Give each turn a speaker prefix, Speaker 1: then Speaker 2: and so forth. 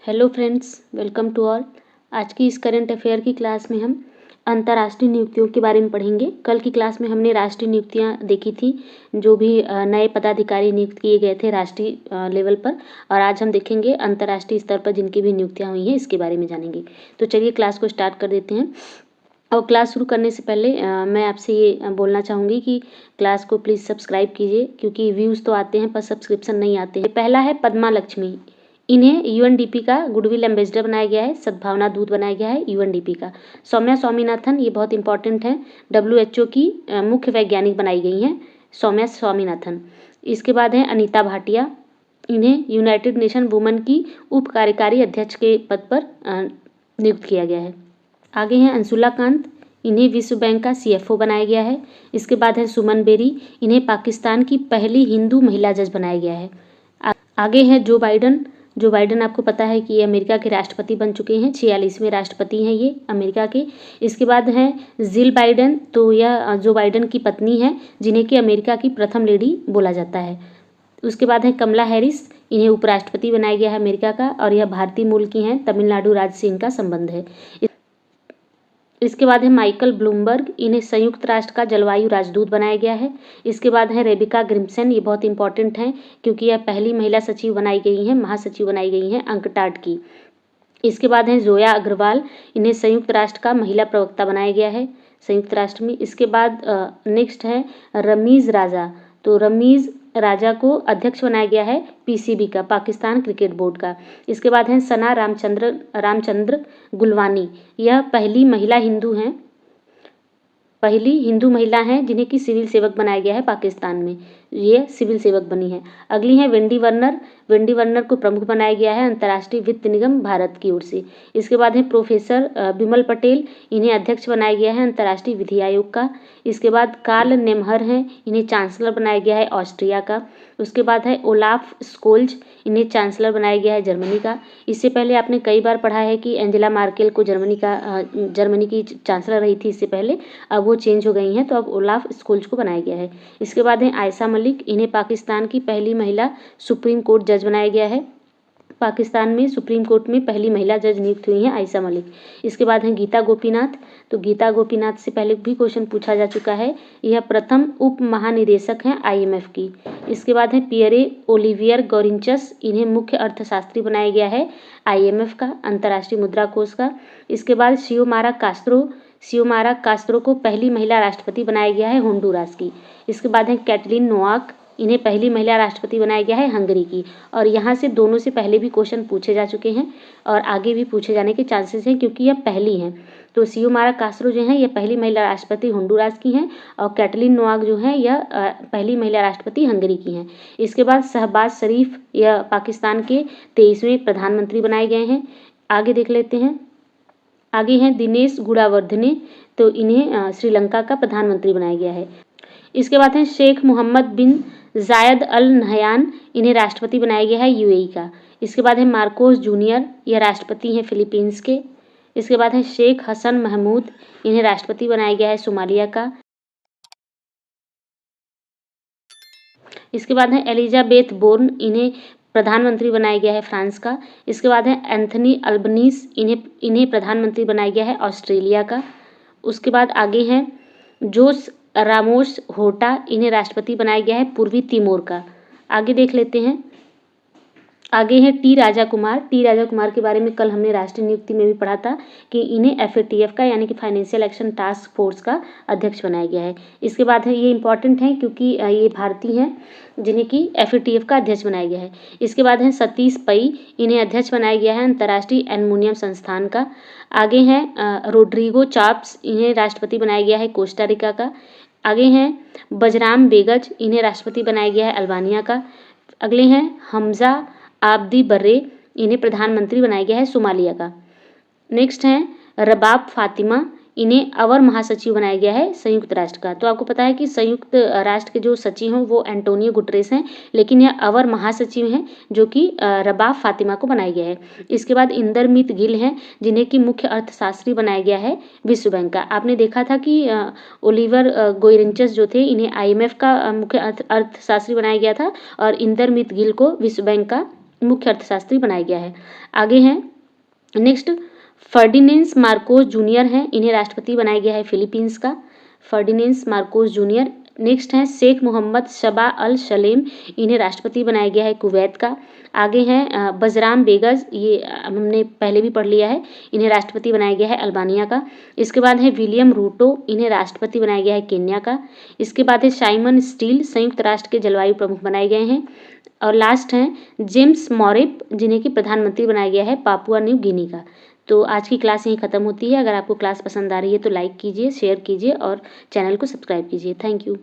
Speaker 1: Hello friends, welcome to all. आज की इस करंट अफेयर की क्लास में हम अंतर्राष्ट्रीय नियुक्तियों के बारे में पढ़ेंगे। कल की क्लास में हमने राष्ट्रीय नियुक्तियां देखी थी, जो भी नए पदाधिकारी नियुक्त किए गए थे राष्ट्रीय लेवल पर, और आज हम देखेंगे अंतर्राष्ट्रीय स्तर पर जिनकी भी नियुक्तियां हुई हैं इसके बारे में जानेंगे। तो चलिए क्लास को स्टार्ट कर देते हैं। और क्लास शुरू करने से पहले मैं आपसे ये बोलना चाहूँगी कि क्लास को प्लीज़ सब्सक्राइब कीजिए, क्योंकि व्यूज़ तो आते हैं पर सब्सक्रिप्शन नहीं आते हैं। पहला है पद्मा लक्ष्मी, इन्हें यूएनडीपी का गुडविल एम्बेसडर बनाया गया है, सद्भावना दूत बनाया गया है यूएनडीपी का। सौम्या स्वामीनाथन, ये बहुत इंपॉर्टेंट है, डब्ल्यूएचओ की मुख्य वैज्ञानिक बनाई गई हैं सौम्या स्वामीनाथन। इसके बाद है अनीता भाटिया, इन्हें यूनाइटेड नेशन वुमेन की उप कार्यकारी अध्यक्ष के पद पर नियुक्त किया गया है। आगे हैं अंशुला कांत, इन्हें विश्व बैंक का सीएफओ बनाया गया है। इसके बाद है सुमन बेरी, इन्हें पाकिस्तान की पहली हिंदू महिला जज बनाया गया है। आगे है जो बाइडन आपको पता है कि ये अमेरिका के राष्ट्रपति बन चुके हैं, 46वें राष्ट्रपति हैं ये अमेरिका के। इसके बाद है जिल बाइडन, तो यह जो बाइडन की पत्नी है, जिन्हें कि अमेरिका की प्रथम लेडी बोला जाता है। उसके बाद है कमला हैरिस, इन्हें उपराष्ट्रपति बनाया गया है अमेरिका का, और यह भारतीय मूल की हैं, तमिलनाडु राज्य से इनका संबंध है। इसके बाद है माइकल ब्लूमबर्ग, इन्हें संयुक्त राष्ट्र का जलवायु राजदूत बनाया गया है। इसके बाद है रेबिका ग्रिम्सन, ये बहुत इंपॉर्टेंट हैं क्योंकि यह पहली महिला सचिव बनाई गई हैं, महासचिव बनाई गई हैं अंकटाड की। इसके बाद है जोया अग्रवाल, इन्हें संयुक्त राष्ट्र का महिला प्रवक्ता बनाया गया है संयुक्त राष्ट्र में। इसके बाद नेक्स्ट है रमीज राजा, तो रमीज राजा को अध्यक्ष बनाया गया है पीसीबी का, पाकिस्तान क्रिकेट बोर्ड का। इसके बाद है सना रामचंद्र गुलवानी, यह पहली हिंदू महिला हैं जिन्हें कि सिविल सेवक बनाया गया है पाकिस्तान में, ये सिविल सेवक बनी है। अगली है वेंडी वर्नर को प्रमुख बनाया गया है अंतर्राष्ट्रीय वित्त निगम भारत की ओर से। इसके बाद है प्रोफेसर बिमल पटेल, इन्हें अध्यक्ष बनाया गया है अंतर्राष्ट्रीय विधि आयोग का। इसके बाद कार्ल नेमहर हैं, इन्हें चांसलर बनाया गया है ऑस्ट्रिया का। उसके बाद है ओलाफ स्कोल्ज, इन्हें चांसलर बनाया गया है जर्मनी का। इससे पहले आपने कई बार पढ़ा है कि एंजेला मार्केल को जर्मनी की चांसलर रही थी इससे पहले, अब वो चेंज हो गई हैं, तो अब ओलाफ स्कोल्ज को बनाया गया है। इसके बाद है आयशा मलिक, इन्हें पाकिस्तान की पहली महिला सुप्रीम कोर्ट जज बनाया गया है। पाकिस्तान में सुप्रीम कोर्ट में पहली महिला जज नियुक्त हुई हैं आयशा मलिक। इसके बाद है गीता गोपीनाथ, तो गीता गोपीनाथ से पहले भी क्वेश्चन पूछा जा चुका है, यह प्रथम उप महानिदेशक हैं आईएमएफ की। इसके बाद है पियरे ओलिवियर गॉरिंचस, इन्हें मुख्य अर्थशास्त्री बनाया गया है आईएमएफ का, अंतर्राष्ट्रीय मुद्रा कोष का। इसके बाद सियोमारा कास्त्रो को पहली महिला राष्ट्रपति बनाया गया है होंडुरास की। इसके बाद है कैटलिन नोआक, इन्हें पहली महिला राष्ट्रपति बनाया गया है हंगरी की। और यहाँ से दोनों से पहले भी क्वेश्चन पूछे जा चुके हैं और आगे भी पूछे जाने के चांसेस हैं, क्योंकि यह पहली हैं। तो सियोमारा कास्त्रो जो हैं, यह पहली महिला राष्ट्रपति होंडुरास की हैं, और कैटलिन नोआक जो हैं, यह पहली महिला राष्ट्रपति हंगरी की हैं। इसके बाद शहबाज शरीफ, यह पाकिस्तान के 23वें प्रधानमंत्री बनाए गए हैं। आगे देख लेते हैं। आगे हैं दिनेश गुणावर्धने, तो इन्हें श्रीलंका का प्रधानमंत्री बनाया गया है। इसके बाद है शेख मोहम्मद बिन जायद अल नहयान, इन्हें राष्ट्रपति बनाया गया है यूएई का। इसके बाद है मार्कोस जूनियर, यह राष्ट्रपति हैं फिलीपींस के। इसके बाद है शेख हसन महमूद, इन्हें राष्ट्रपति बनाया गया है सोमालिया का। इसके बाद है एलिजाबेथ बोर्न, इन्हें प्रधानमंत्री बनाया गया है फ्रांस का। इसके बाद है एंथनी अल्बनीस, इन्हें प्रधानमंत्री बनाया गया है ऑस्ट्रेलिया का। उसके बाद आगे हैं जोस रामोस होर्टा, इन्हें राष्ट्रपति बनाया गया है पूर्वी तिमोर का। आगे देख लेते हैं। आगे है टी राजा कुमार के बारे में कल हमने राष्ट्रीय नियुक्ति में भी पढ़ा था कि इन्हें एफएटीएफ का, यानी कि फाइनेंशियल एक्शन टास्क फोर्स का अध्यक्ष बनाया गया है। इसके बाद है, ये इंपॉर्टेंट है क्योंकि ये भारतीय हैं जिन्हें कि एफएटीएफ का अध्यक्ष बनाया गया है। इसके बाद है सतीश पई, इन्हें अध्यक्ष बनाया गया है अंतर्राष्ट्रीय एल्युमिनियम संस्थान का। आगे हैं रोड्रिगो चाप्स, इन्हें राष्ट्रपति बनाया गया है कोस्टारिका का। आगे हैं बजराम बेगज, इन्हें राष्ट्रपति बनाया गया है अल्बानिया का। अगले हैं हमजा आब्दी बर्रे, इन्हें प्रधानमंत्री बनाया गया है सोमालिया का। नेक्स्ट हैं रबाब फातिमा, इन्हें अवर महासचिव बनाया गया है संयुक्त राष्ट्र का। तो आपको पता है कि संयुक्त राष्ट्र के जो सचिव हैं वो एंटोनियो गुटरेस हैं, लेकिन यह अवर महासचिव हैं जो कि रबाब फातिमा को बनाया गया है। इसके बाद इंदरमीत गिल हैं, जिन्हें कि मुख्य अर्थशास्त्री बनाया गया है विश्व बैंक का। आपने देखा था कि ओलिवर गोयरेंचस जो थे, इन्हें आईएमएफ का मुख्य अर्थशास्त्री बनाया गया था, और इंदरमीत गिल को विश्व बैंक का मुख्य अर्थशास्त्री बनाया गया है। आगे हैं नेक्स्ट फर्डिनेंड मार्कोस जूनियर हैं, इन्हें राष्ट्रपति बनाया गया है फिलीपींस का, फर्डिनेंड मार्कोस जूनियर। नेक्स्ट हैं शेख मोहम्मद शबा अल सलेम, इन्हें राष्ट्रपति बनाया गया है कुवैत का। आगे हैं बजराम बेगस, ये हमने पहले भी पढ़ लिया है, इन्हें राष्ट्रपति बनाया गया है अल्बानिया का। इसके बाद है विलियम रूटो, इन्हें राष्ट्रपति बनाया गया है केन्या का। इसके बाद है साइमन स्टील, संयुक्त राष्ट्र के जलवायु प्रमुख बनाए गए हैं। और लास्ट हैं जेम्स मॉरिप, जिन्हें कि प्रधानमंत्री बनाया गया है पापुआ न्यू गिनी का। तो आज की क्लास यहीं ख़त्म होती है। अगर आपको क्लास पसंद आ रही है तो लाइक कीजिए, शेयर कीजिए और चैनल को सब्सक्राइब कीजिए। Thank you.